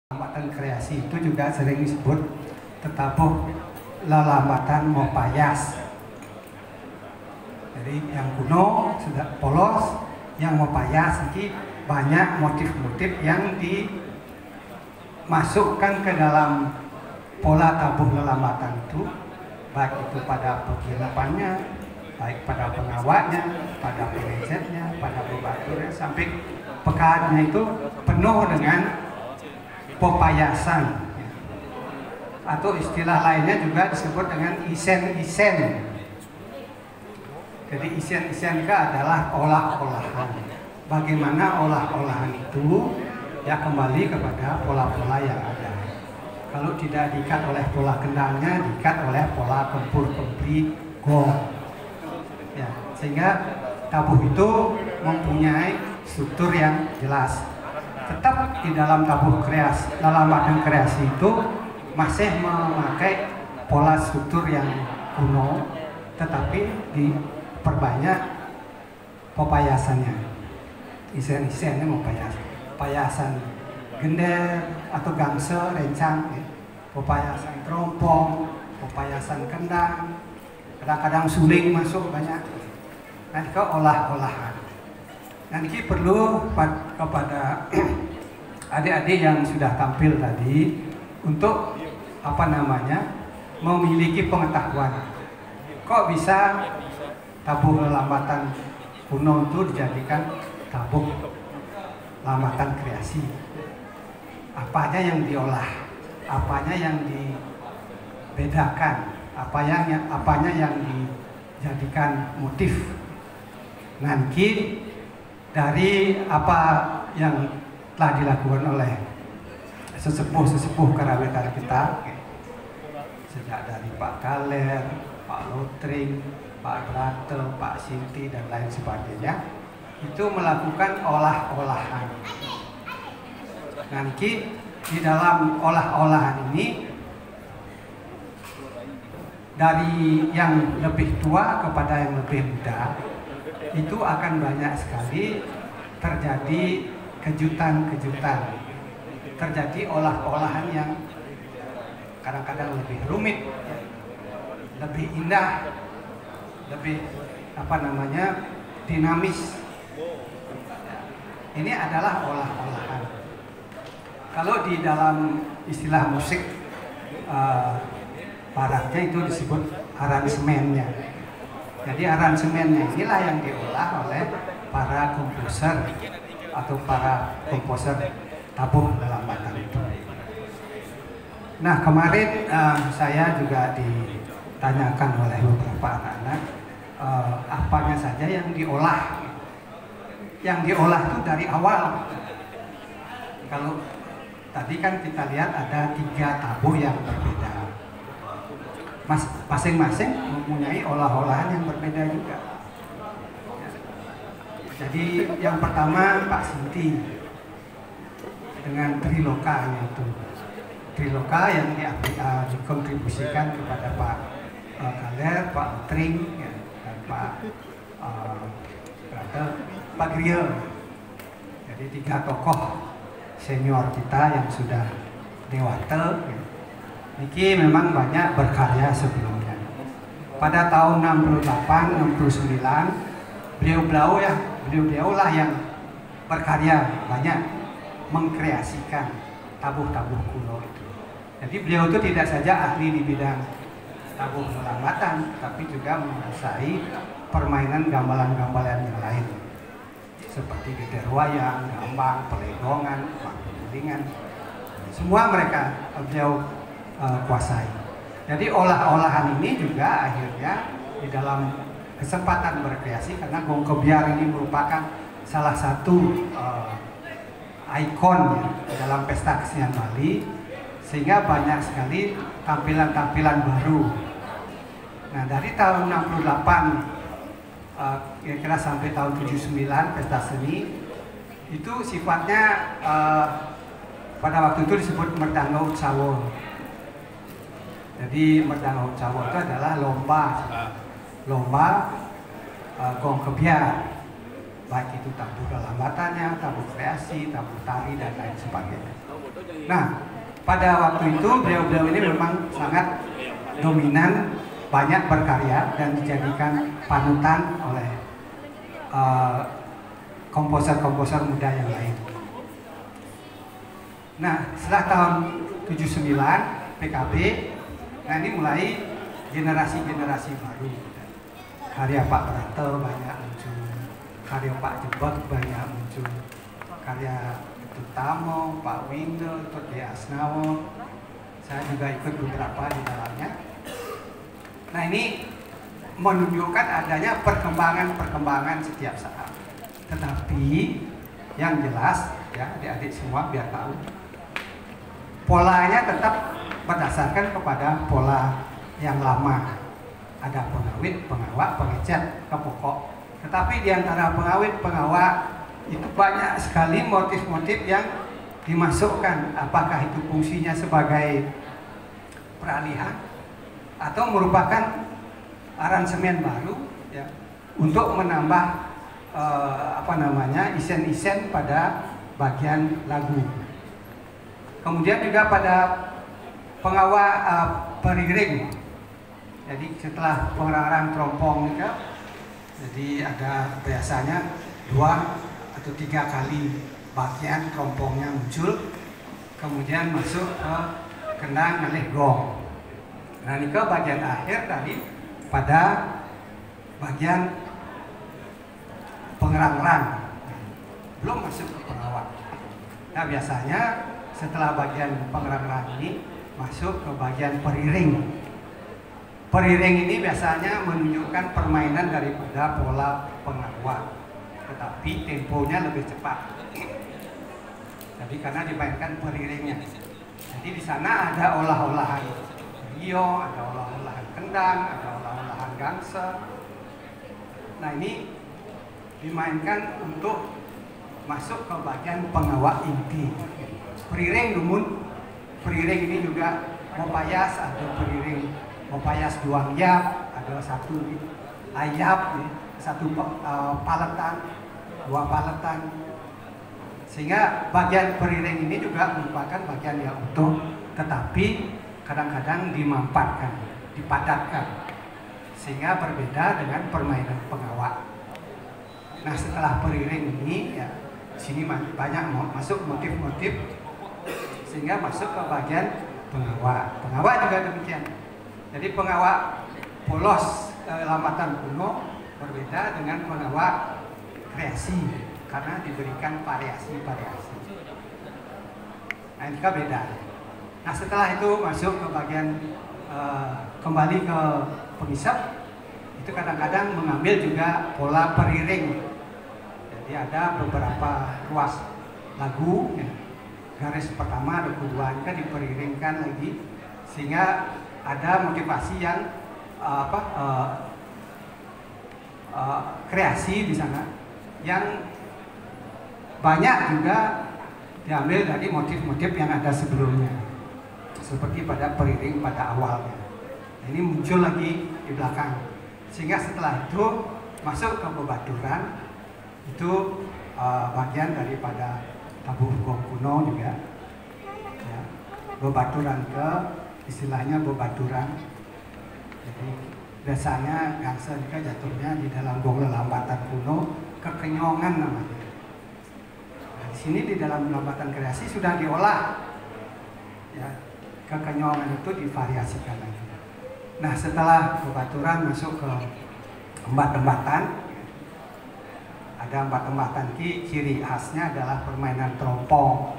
Lambatan kreasi itu juga sering disebut tetabuh lelambatan Mopayas. Jadi yang kuno sudah polos, yang Mopayas ini banyak motif-motif yang dimasukkan ke dalam pola tabuh lelambatan itu, baik itu pada penginapannya, baik pada pengawalnya, pada pengecernya, pada pembaturnya, sampai pekatnya itu penuh dengan popayasan, atau istilah lainnya juga disebut dengan isen-isen. Jadi isen-isen adalah olah-olahan. Bagaimana olah-olahan itu ya kembali kepada pola-pola yang ada. Kalau tidak diikat oleh pola kendangnya, diikat oleh pola kempur-kempri gong. Ya, sehingga tabuh itu mempunyai struktur yang jelas. Tetap di dalam tabuh kreasi, lelambatan kreasi itu masih memakai pola struktur yang kuno, tetapi diperbanyak pepayasannya. Isen-isennya pepayasan gender atau gangsel, rencang, pepayasan teropong, pepayasan kendang, kadang-kadang suling masuk banyak. Nanti ke olah-olahan. Nanti perlu kepada adik-adik yang sudah tampil tadi untuk memiliki pengetahuan. Kok bisa tabuh lelambatan kuno itu dijadikan tabuh lambatan kreasi? Apanya yang diolah, apanya yang dibedakan, apanya yang dijadikan motif. Nanti dari apa yang telah dilakukan oleh sesepuh karawitan kita, sejak dari Pak Kaler, Pak Lotring, Pak Brate, Pak Sinti, dan lain sebagainya, itu melakukan olah-olahan. Nanti di dalam olah-olahan ini, dari yang lebih tua kepada yang lebih muda, itu akan banyak sekali terjadi kejutan-kejutan, terjadi olah-olahan yang kadang-kadang lebih rumit, lebih indah, lebih dinamis. Ini adalah olah-olahan. Kalau di dalam istilah musik baratnya itu disebut aransemennya. Jadi aransemennya inilah yang diolah oleh para komposer atau para komposer tabuh lelambatan itu. Nah, kemarin saya juga ditanyakan oleh beberapa anak-anak apanya saja yang diolah. Yang diolah itu dari awal. Kalau tadi kan kita lihat ada 3 tabuh yang berbeda. Masing-masing mempunyai olah-olahan yang berbeda juga. Jadi yang pertama Pak Sinti dengan trilokanya itu. Triloka yang dikontribusikan kepada Pak Kaler, Pak Lotring, dan Pak Pak Griel. Jadi 3 tokoh senior kita yang sudah dewasa. Niki memang banyak berkarya sebelumnya. Pada tahun 68, 69, beliau lah yang berkarya banyak mengkreasikan tabuh-tabuh kuno itu. Jadi beliau itu tidak saja ahli di bidang tabuh lelambatan, tapi juga menguasai permainan gamelan-gamelan yang lain, seperti geger wayang, gambang, pelegongan, panggulingan. Semua beliau kuasai. Jadi olah-olahan ini juga akhirnya di dalam kesempatan berkreasi, karena gong kebiar ini merupakan salah satu ikon dalam pesta kesenian Bali, sehingga banyak sekali tampilan-tampilan baru. Nah, dari tahun 68 kira-kira sampai tahun 79 pesta seni itu sifatnya pada waktu itu disebut Merdanga Utsawa. Jadi Merdanga Utsawa itu adalah lomba gong kebiar, baik itu tabuh lelambatannya, tabuh kreasi, tabuh tari, dan lain sebagainya. Nah, pada waktu itu beliau-beliau ini memang sangat dominan, banyak berkarya dan dijadikan panutan oleh komposer-komposer muda yang lain. Nah, setelah tahun 79 PKB, nah ini mulai generasi-generasi baru. Karya Pak Prato banyak muncul, karya Pak Jebot banyak muncul, karya Tamo, Pak Windo, T. Asnawo, saya juga ikut beberapa di dalamnya. Nah, ini menunjukkan adanya perkembangan setiap saat. Tetapi yang jelas, ya adik-adik semua biar tahu, polanya tetap berdasarkan kepada pola yang lama. Ada pengawit, pengawak, pengecat, kepokok. Tetapi di antara pengawit, pengawak itu banyak sekali motif-motif yang dimasukkan. Apakah itu fungsinya sebagai peralihan atau merupakan aransemen baru, ya, untuk menambah isen-isen pada bagian lagu. Kemudian juga pada pengawak periring. Jadi setelah pengarang trompong itu, jadi ada biasanya 2 atau 3 kali bagian trompongnya muncul, kemudian masuk ke kendang ngalih gong. Nah, ini ke bagian akhir tadi pada bagian pengerang-rang, belum masuk ke pengawak. Nah, biasanya setelah bagian pengerang-rang ini masuk ke bagian periring. Periring ini biasanya menunjukkan permainan daripada pola pengawak, tetapi temponya lebih cepat. Jadi karena dimainkan periringnya. Jadi di sana ada olah-olahan rio, ada olah-olahan kendang, ada olah-olahan gangsa. Nah, ini dimainkan untuk masuk ke bagian pengawak inti. Periring dumun, periring ini juga mopayas, ada periring mopayas 2 yap, ada 1 ayap, 1 paletan, 2 paletan. Sehingga bagian periring ini juga merupakan bagian yang utuh, tetapi kadang-kadang dimampatkan, dipadatkan, sehingga berbeda dengan permainan pengawak. Nah, setelah periring ini, ya, sini banyak masuk motif-motif, sehingga masuk ke bagian pengawak. Pengawak juga demikian. Jadi pengawak polos lambatan kuno berbeda dengan pengawak kreasi karena diberikan variasi-variasi. Nah, ini kan beda. Nah, setelah itu masuk ke bagian kembali ke pengisap, itu kadang-kadang mengambil juga pola periring. Jadi ada beberapa ruas lagu, ya. Garis pertama ada kedua kan diperiringkan lagi, sehingga ada motivasi yang kreasi di sana yang banyak juga diambil dari motif-motif yang ada sebelumnya, seperti pada periring pada awalnya. Ini muncul lagi di belakang, sehingga setelah itu masuk ke bebaturan, itu bagian daripada tabuh gong kuno juga, ya. Bebaturan ke istilahnya bebaturan. Jadi biasanya gangsa juga jatuhnya di dalam gong lelambatan kuno, kekenyongan namanya. Nah, di sini di dalam lambatan kreasi sudah diolah, ya, kekenyongan itu divariasikan lagi. Nah, setelah bebaturan masuk ke embat-embatan, ada embat-embatan ciri khasnya adalah permainan trompong.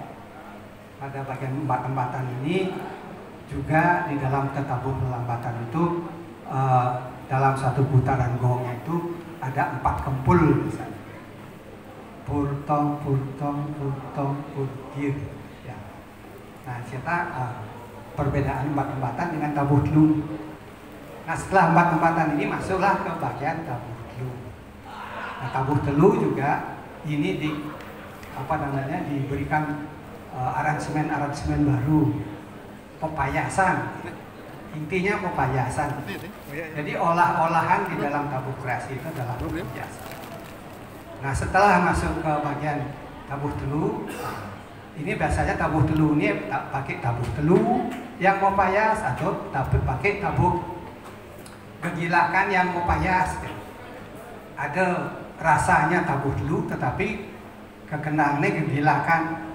Pada bagian embat-embatan ini juga di dalam tetabuh lambatan itu dalam satu putaran gongnya itu ada 4 kempul misalnya. Purtong, purtong, purtong, purgir, ya. Nah, kita perbedaan embat-embatan dengan tabuh telu. Nah, setelah embat-embatan ini masuklah ke bagian tabuh telu. Nah, tabuh telu juga ini diberikan aransemen baru, pepayasan. Intinya pepayasan. Jadi olah-olahan di dalam tabuh kreasi itu adalah pepayasan. Nah, setelah masuk ke bagian tabuh telu, ini biasanya tabuh telu ini pakai tabuh telu yang mau payas atau pakai tabuh kegilakan yang mau payas. Ada rasanya tabuh telu tetapi kekenangannya kegilakan,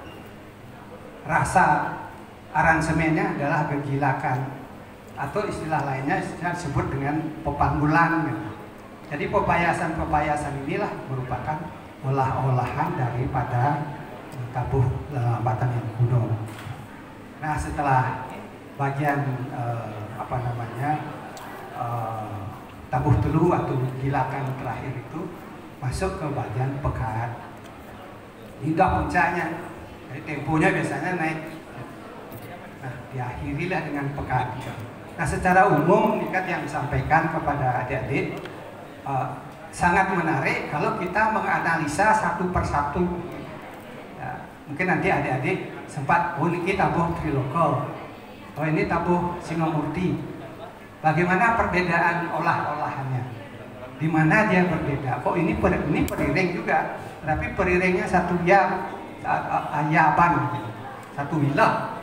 rasa aransemennya adalah kegilakan, atau istilah lainnya disebut dengan pepanggulan. Jadi pepayasan inilah merupakan olah-olahan daripada tabuh lelambatan yang kuno. Nah, setelah bagian tabuh telu atau gilakan terakhir itu masuk ke bagian pekat. Ini udah puncaknya. Jadi temponya biasanya naik. Nah, diakhirilah dengan pekat. Nah, secara umum nikat yang disampaikan kepada adik-adik sangat menarik kalau kita menganalisa satu persatu. Mungkin nanti adik-adik sempat, oh ini tabuh triloko, oh ini tabuh Singamurti. Bagaimana perbedaan olah-olahannya? Di mana dia berbeda? Kok ini periring juga, tapi periringnya satu ayaban, satu wilah.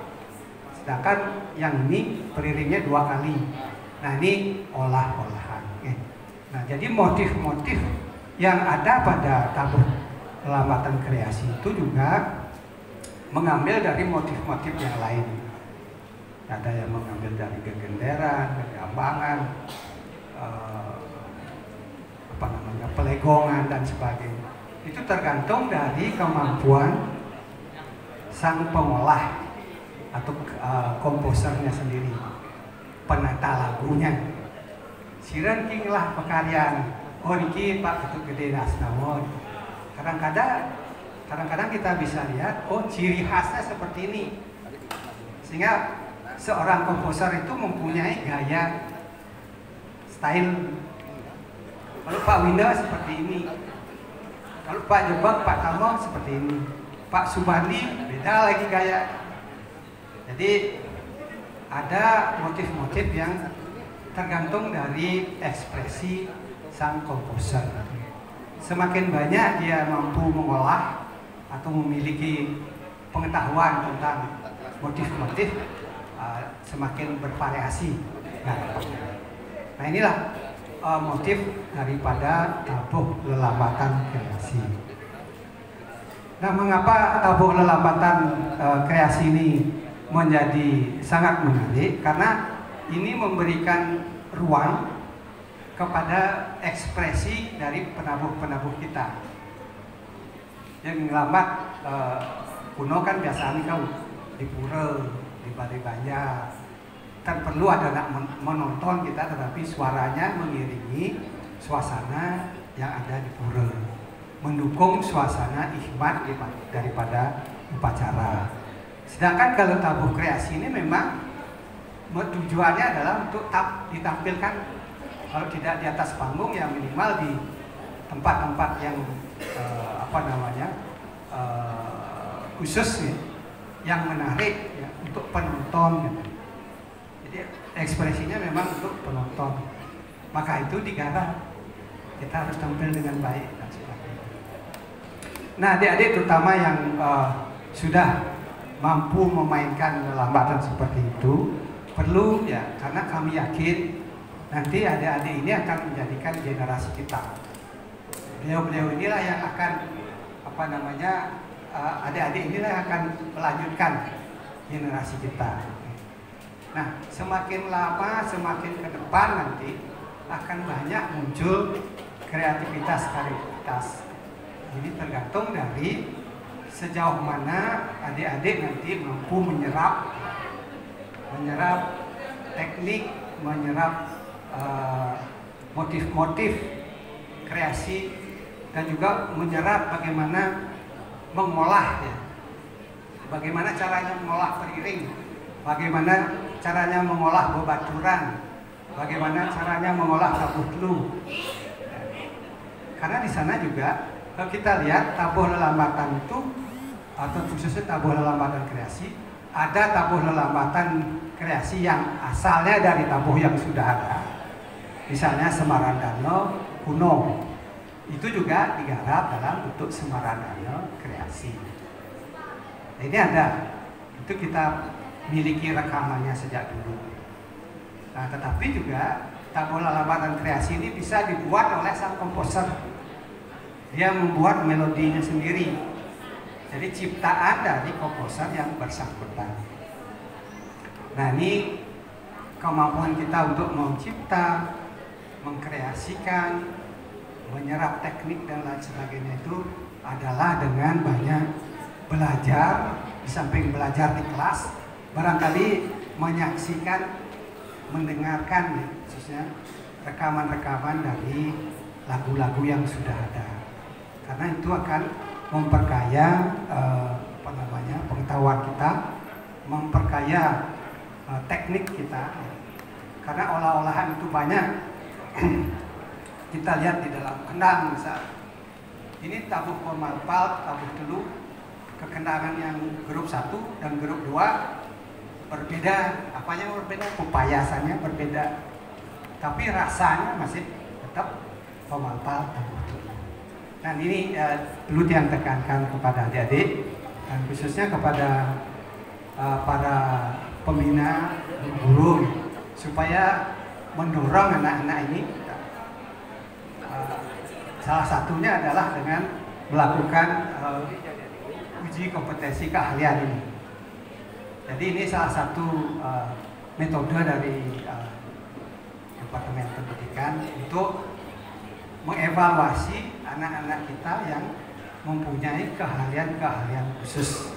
Sedangkan yang ini periringnya 2 kali. Nah, ini olah-olahan. Nah, jadi motif-motif yang ada pada tabuh lelambatan kreasi itu juga mengambil dari motif-motif yang lain. Ada yang mengambil dari gegenderan, kegambangan, pelegongan dan sebagainya. Itu tergantung dari kemampuan sang pengolah atau komposernya sendiri, penata lagunya. Siren kinglah pekarian, oh niki Pak Ketut Gede Nasnawon. Kadang-kadang kita bisa lihat, oh ciri khasnya seperti ini. Sehingga seorang komposer itu mempunyai gaya, style. Kalau Pak Winda seperti ini, kalau Pak Jebak, Pak Tamo seperti ini, Pak Subandi beda lagi gaya. Jadi ada motif-motif yang tergantung dari ekspresi sang komposer. Semakin banyak dia mampu mengolah atau memiliki pengetahuan tentang motif-motif, semakin bervariasi. Nah, inilah motif daripada tabuh lelambatan kreasi. Nah, mengapa tabuh lelambatan kreasi ini menjadi sangat menarik? Karena ini memberikan ruang kepada ekspresi dari penabuh-penabuh kita. Yang ngelambat kuno kan biasanya kau di pura, di balai banjar. Kan perlu ada anak menonton kita, tetapi suaranya mengiringi suasana yang ada di pura, mendukung suasana hikmat daripada upacara. Sedangkan kalau tabuh kreasi ini memang tujuannya adalah untuk ditampilkan, kalau tidak di atas panggung ya minimal di tempat-tempat yang khusus ya, yang menarik ya, untuk penonton gitu. Jadi ekspresinya memang untuk penonton, maka itu digarap kita harus tampil dengan baik dan sebagainya. Nah, adik-adik terutama yang sudah mampu memainkan lambatan seperti itu perlu ya, karena kami yakin nanti adik-adik ini akan menjadikan generasi kita. Beliau-beliau inilah yang akan adik-adik inilah yang akan melanjutkan generasi kita. Nah, semakin lama, semakin ke depan nanti akan banyak muncul kreativitas. Ini tergantung dari sejauh mana adik-adik nanti mampu menyerap teknik, menyerap motif-motif kreasi, dan juga menyerap bagaimana mengolah ya. Bagaimana caranya mengolah periring, bagaimana caranya mengolah bebaturan, bagaimana caranya mengolah tabuh telu. Karena di sana juga kalau kita lihat tabuh lelambatan itu, atau khususnya tabuh lelambatan kreasi, ada tabuh lelambatan kreasi yang asalnya dari tabuh yang sudah ada. Misalnya Semarandano kuno, itu juga digarap dalam bentuk Semarandano kreasi. Nah, ini ada, itu kita miliki rekamannya sejak dulu. Nah, tetapi juga tabel lambatan kreasi ini bisa dibuat oleh sang komposer. Dia membuat melodinya sendiri. Jadi ciptaan dari komposer yang bersangkutan. Nah, ini kemampuan kita untuk mencipta, mengkreasikan, menyerap teknik dan lain sebagainya itu adalah dengan banyak belajar, di samping belajar di kelas, barangkali menyaksikan, mendengarkan khususnya rekaman-rekaman dari lagu-lagu yang sudah ada. Karena itu akan memperkaya pengetahuan kita, memperkaya teknik kita. Karena olah-olahan itu banyak. Kita lihat di dalam kendang misal. Ini tabuh formal pulp, tabuh telu, kekendangan yang grup 1 dan grup 2 berbeda. Apanya berbeda? Pepayasannya berbeda. Tapi rasanya masih tetap formal pulp, tabuh telu. Dan ini perlu yang tekankan kepada adik-adik dan khususnya kepada para pembina guru supaya mendorong anak-anak ini. Salah satunya adalah dengan melakukan uji kompetensi keahlian ini. Jadi ini salah satu metode dari Departemen Pendidikan untuk mengevaluasi anak-anak kita yang mempunyai keahlian-keahlian khusus.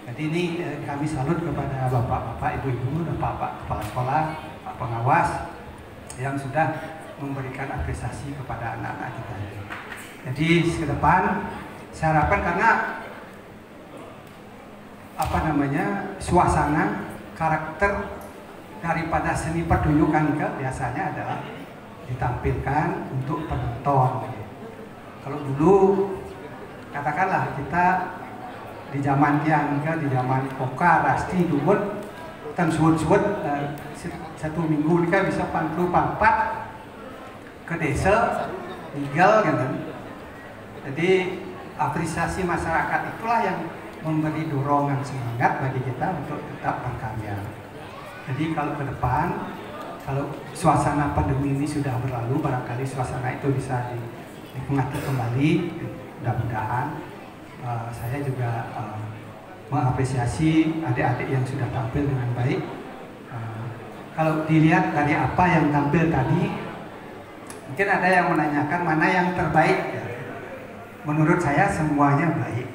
Jadi ini kami salut kepada bapak-bapak, ibu-ibu, dan bapak kepala sekolah, pak pengawas yang sudah memberikan apresiasi kepada anak-anak kita. Jadi ke depan saya harapkan karena suasana karakter daripada seni pertunjukan biasanya adalah ditampilkan untuk penonton. Kalau dulu katakanlah kita di zaman Tiangga, di zaman Koka, Rasti, Dumut, dan suwut-suwut satu minggu ini kan bisa pantru pampat ke desa, tinggal kan. Jadi apresiasi masyarakat itulah yang memberi dorongan semangat bagi kita untuk tetap berkarya. Jadi kalau ke depan, kalau suasana pandemi ini sudah berlalu, barangkali suasana itu bisa dinikmati kembali. Mudah-mudahan saya juga mengapresiasi adik-adik yang sudah tampil dengan baik. Kalau dilihat dari apa yang tampil tadi, mungkin ada yang menanyakan mana yang terbaik. Menurut saya semuanya baik.